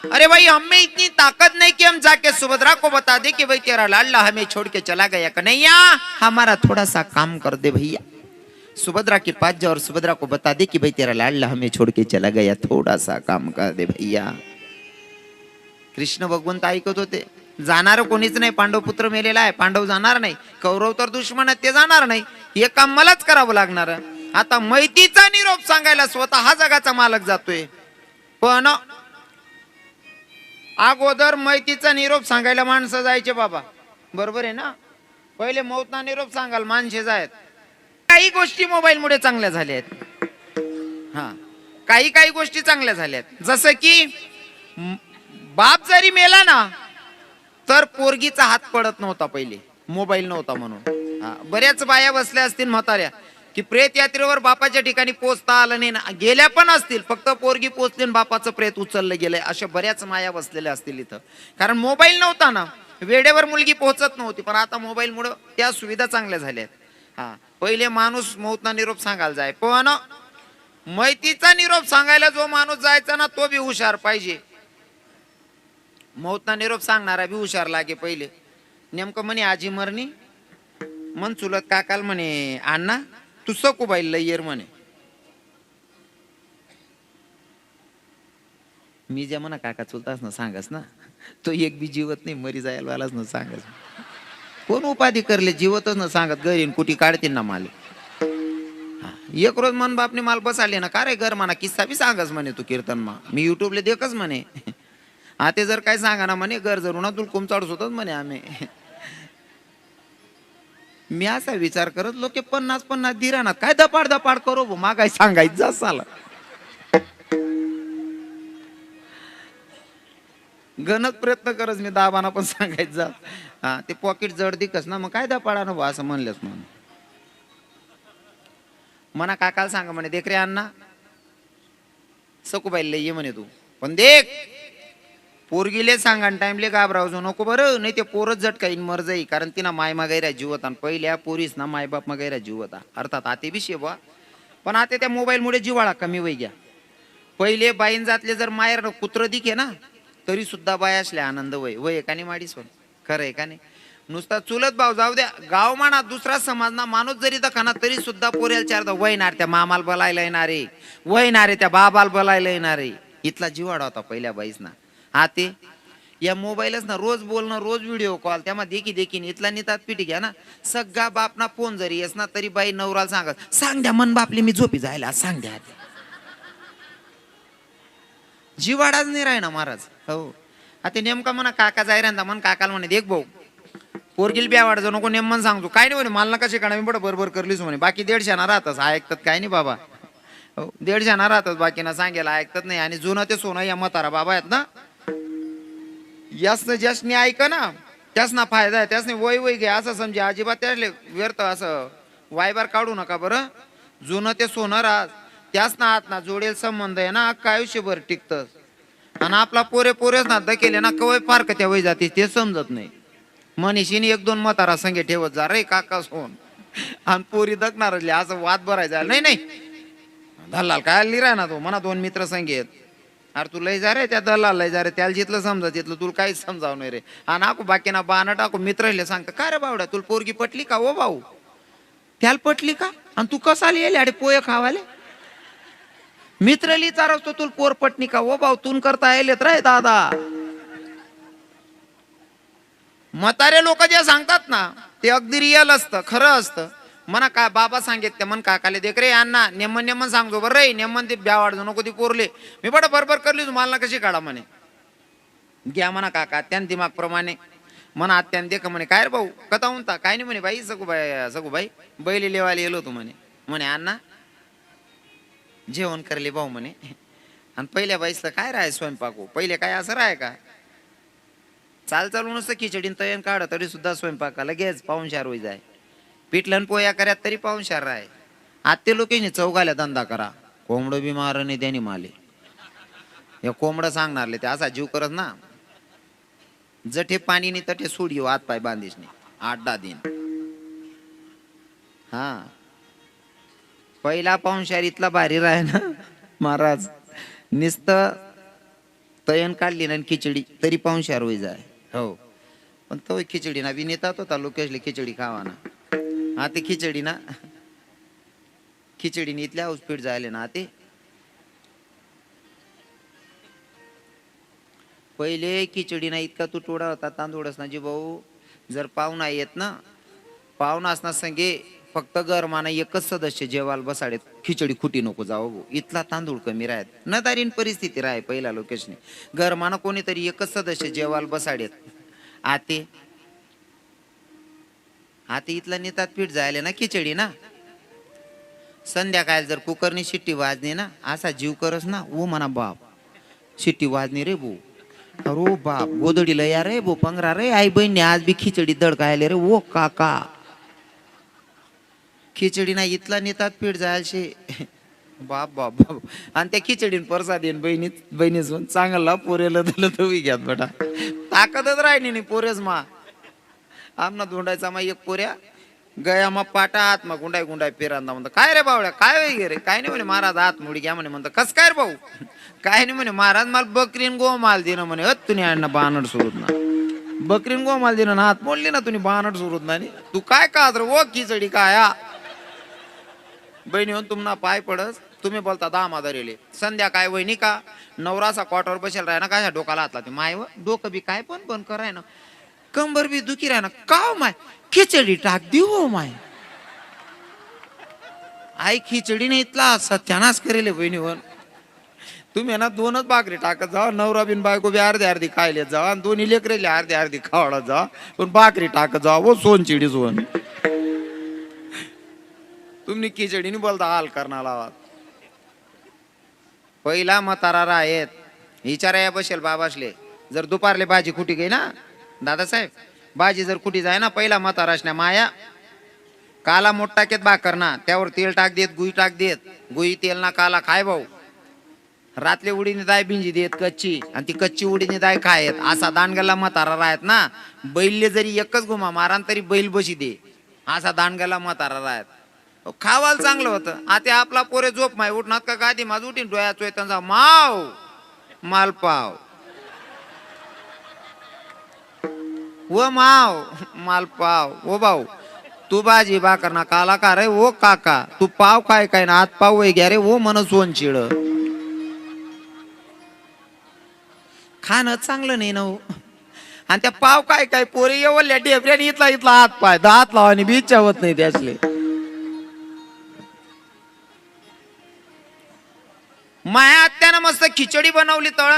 अरे भाई हमें इतनी ताकत नहीं कि हम जाके सुभद्रा को बता दे कि भाई तेरा लाडला हमें छोड़ के चला गया। कन्हैया हमारा थोड़ा सा काम कर दे भैया। सुभद्रा के पास जा और सुभद्रा को बता दे कि भाई तेरा लाडला हमें छोड़ के चला गया, थोड़ा सा काम कर दे भैया। कृष्ण भगवंत ऐकत होते, जाणार कोणीच नाही, पांडव पुत्र मेलेला आहे, पांडव जाणार नाही, कौरव तर दुश्मन आहेत ते जाणार नाही, हे काम मलाच करावं लागणार। आता मैतीचा निरोप सांगायला स्वतः हा जगाचा मालक जातोय, पण अगोदर मैतीचा निरोप सांगायला माणसं जायचे बाबा, बरोबर आहे ना। पहिले मौतना निरोप सांगाल माणसे जायत। काही गोष्टी मोबाईल मुळे चांगल्या झाल्या आहेत, हा काही गोष्टी चांगल्या झाल्यात, जसं की बाप जरी मेला ना तर पोरगीचा हात पडत नव्हता, पहिले मोबाईल नव्हता म्हणून। बऱ्याच बाया बसल्या असतील म्हाताऱ्या की प्रेत यात्रेवर बापाच्या ठिकाणी पोचता आलं नाही ना, गेल्या पण असतील, फक्त पोरगी पोचली आणि बापाचं प्रेत उचललं गेलंय, अशा बऱ्याच माया बसलेल्या असतील इथं, कारण मोबाईल नव्हता ना, वेळेवर मुलगी पोहोचत नव्हती। पण आता मोबाईल मुळे त्या सुविधा चांगल्या झाल्यात। हा पहिले माणूस मौतना निरोप सांगायला जाय, पण मैतीचा निरोप सांगायला जो माणूस जायचा ना तो बी हुशार पाहिजे। मौतना निरोप सांगणारा बी हुशार लागे। पहिले नेमकं म्हणे आजी मरणी, मन चुलत काकाल म्हणे अण्णा तू सकुबाई लय्यर म्हणे, मी जे म्हणा काका चुलतास ना सांगस ना, तो एक बी जीवत नाही, मरी जायला वालाच ना सांगस, कोण उपाधी करले जीवतच न सांगत, घरीन कुठी काढतील ना माल। एक रोज मन बापने माल बसाले ना, का रे घर म्हणा किस्सा बी सांगस म्हणे तू कीर्तन मा, मी युट्यूबला देखच म्हणे, आता जर काय सांगा ना म्हणे घर जरूर ना तुला कोम चाडूस होत म्हणे आम्ही। मी असा विचार करत लोक 50-50 दिरा ना काय दपाड दपाड करो भो, मा काय सांगायचं जा साला, गणत प्रयत्न करत मी दाबाना पण सांगायचं जा, हा ते पॉकेट जड दिकस ना, मग काय दपाडा ना असं म्हणलंच म्हणून। मना काकाला सांगा म्हणे देख रे अण्णा सकुबाईला ये म्हणे तू, पण देख पोरगीले सांगा टाइमले घाबरावजो नको बरं, नाही ते पोरच झटकाईन मर जाई, कारण तिना माय मागायला जीव होता, पहिल्या पोरीस ना माय बाप मागायला जीव होता, अर्थात आते बी शेवा, पण आता त्या मोबाईल मुळे जिवाळा कमी वय घ्या। पहिले बाईन जातले जर मायर कुत्र दिखे ना तरी सुद्धा बाय असले आनंद वय वय का नाही माडीस, खरं आहे का नाही। नुसता चुलत भाऊ जाऊ द्या, गाव म्हणा दुसरा समाज ना माणूस जरी दखाना तरी सुद्धा पोऱ्याला चारदा वयनार, त्या मामाला बोलायला येणारे वयनारे, त्या बाबाला बोलायला येणारे, इथला जिवाडा होता पहिल्या बाईस ना। आते या मोबाईलच ना रोज बोलणं, रोज व्हिडिओ कॉल, त्यामा देखी देखीन इथला नितात पिटी घ्या ना, सगळा बाप ना फोन जरी येस ना तरी बाई नवराला सांगत, सांग द्या मन बापले मी झोपी जायला, सांग द्या, जिवाडाच नाही राही ना महाराज। हो आता नेमका म्हणा काका जाय राहता, मन काकाला म्हणे देख भाऊ पोरगील बी आवड नको, नेमन सांगतो काय नाही म्हणे, मला कशी काढा मी बडं बरोबर करलीच म्हणे, बाकी 150 ना राहतच ऐकतात काय नाही बाबा, हो 150 ना राहतात, बाकी ना सांगायला ऐकतात नाही। आणि जुनं ते सोनं या म्हातारा बाबा आहेत ना, यासनं ज्यासनी ऐक ना त्यासना फायदा आहे, त्यासनी वय वय घ्या असं समजे, अजिबात त्याले व्यर्थ असं वायबार काढू नका बरं। जुनं ते सोनं राहत त्याच ना आत ना जोडेल संबंध आहे ना अख्खा आयुष्यभर टिकतं, आणि आपला पोरे पोरेच ना दकेले ना कवय फार का त्या वय जाते ते समजत नाही। मनीषीने 1-2 म्हातारा संगे ठेवत जा रे काका सोन, आणि पोरी दकणार असं वाद भरायचा नाही नाही, दल्लाल काय लिराय ना तो म्हणा 2 मित्र संगेत, अरे तू लय जा रे त्या दल्लाल लय जा रे, त्याला जिथलं समजा तिथलं तुला काहीच समजाव नाही रे, आणि आकू बाकीना बाण टाकू मित्र सांगता का रे बावड्या तुला पोरगी पटली का ओ भाऊ, त्याला पटली का आणि तू कसा येईल अरे पोहे खावाले, मित्रली चारवतो तुला पोर पटणी का ओ भाऊ, तून करता येलेत रे दादा। म्हातारे लोक जे सांगतात ना ते अगदी रिअल असतं, खरं असतं। म्हणा का बाबा सांगितलं मन काकाले देख रे अण्णा नेमन नेमन सांगतो बरं रे, नेमन ते ब्या वाढजो नको ती पोरले, मी बडं बरोबर करली तुम्हाला कशी काढा म्हणे, घ्या म्हणा काका आत्यान दिमाग प्रमाणे, म्हणा आत्यान देख म्हणे काय रे भाऊ कथा म्हणता, काय नाही म्हणे बाई सगूबाई बैली लेवायला येलो होतो म्हणे, म्हणे अण्णा जेवण करले भाऊ म्हणे, आणि पहिल्या बाईसला काय राहाय स्वयंपाक हो, पहिले काय असं राहाय का, चाल चालू नसतं खिचडीन तयन काढ तरी सुद्धा स्वयंपाकाला लगेच पाहुणचार होई जाय, पिठलन पोया कर्यात तरी पाहुणचार राय। आत्ते लोकांनी चौघाल्या धंदा करा, कोंबड बी मार नाही त्यांनी माले, हे कोंबड सांगणारले ते असा जीव करत ना, जठे पाणी नाही तठे सोड येऊ हात पाय बांधीस नाही 8-10 दिन। हा पहिला पाहुणचार इथला भारी राय ना महाराज, नुसतं तयन काढली ना खिचडी तरी पाहुणचार होई जाय. हो पण तो खिचडी ना बी नेतात होता लोकेशले खिचडी खावा ना. हा ते खिचडी ना खिचडीने इथल्या हौसपीठ जायले ना ते पहिले खिचडीना इतका तुटवडा होता तांदूळच ना जी भाऊ. जर पाहुणा येत ना पाहुणा असणार संगे फक्त गरमाना एकच सदस्य जेवायला बसाडेत खिचडी खुटी नको जाऊ भाऊ. इथला तांदूळ कमी राहत न दारीन परिस्थिती राहे पहिला लोकेशने गरमाना कोणीतरी एकच सदस्य जेवायला बसाडेत. आते आते इथला नेतात पीठ जायले ना खिचडी ना. संध्याकाळ जर कुकरनी शिट्टी वाजली ना असा जीव करस ना ओ म्हणा बाप शिट्टी वाजनी रे भाऊ. अरे बाप गोदडीला या रे भो पंगरा रे आई बहिणी आज बी खिचडी दडकायले रे ओ काका. खिचडी ना इथला नेतात पीठ जायचे बाप बाप बाप. आणि त्या खिचडीन परसाद येईन बहिणी चांगला पोरेला दिलं तर घ्यात बेटा ताकदच राहिली नाही पोरेच मा. आमना धोंडायचा मा एक पोऱ्या गया मग पाटा हात मग गुंडाय गुंडाय पेरांदा म्हणतो काय रे बावड्या काय वगैरे काय नाही म्हणे महाराज हात मुडी घ्या म्हणे. म्हणतो कस काय रे भाऊ काय नाही म्हणे महाराज मला बकरीन गो माल देणं म्हणे. तुम्ही अण्णा बानड सुरूत ना बकरीन गो माल देणं ना हात मोडली ना तुम्ही बानड सुरूत ना तू काय का ओ खिचडी काय बहिणी होऊन तुम्हाला पाय पडस तुम्ही बोलता दामादारेले संध्याकाळ वहिनी का नवरासा क्वार्टर बसेल राय ना काय डोकाला हातला ते माय डोकं बी काय पण कराय ना कंबर बी दुखी राय ना का माय खिचडी टाक देऊ माय. आई खिचडीने इथला सत्यानाश करेल बहिणीवर. तुम्ही ना दोनच भाकरी टाकत जा नवरा बिन बायको बी अर्धी अर्धी खायले जा आणि दोन्ही लेकरेले अर्धी अर्धी खावडा जा पण भाकरी टाकत जा वो सोनचिडी सोन. तुम्ही खिचडीने बोलता हाल करणार आहात. पहिला म्हातारा आहेत विचारा या बसेल बाबासले जर दुपारले भाजी कुठी गई ना दादासाहेब भाजी जर कुठी जाय ना पहिला म्हातारा असण्या माया काला मोठ टाकेत भाकर ना त्यावर तेल टाक देत गुई टाक देत गुई तेल ना काला खाय भाऊ. रातले उडीने दाय बिंजी देत कच्ची आणि ती कच्ची उडीने दाय खायत असा दांडगाला म्हातारा राहत ना. बैलले जरी एकच घुमा मारान तरी बैल बशी दे असा दांडगाला म्हातारा राहत. खावाल चांगलं होतं. आता आपला पोरे झोप माय उठणार का गादी माझ उठीन डोळ्या चोयतांचा माव मालपाव व माव मालपाव ओ भाऊ तू भाजी भाकर ना काला का रे ओ काका तू पाव काय काय ना हात पाव वय घ्या रे ओ मन सोन चिड. खाणं चांगलं नाही ना. आणि त्या पाव काय काय पोरे येवल्या डेबऱ्याने इथला इथला हात पाय दात लावानी बी इच्छा होत नाही त्यासले. माया आत्यानं मस्त खिचडी बनवली तळ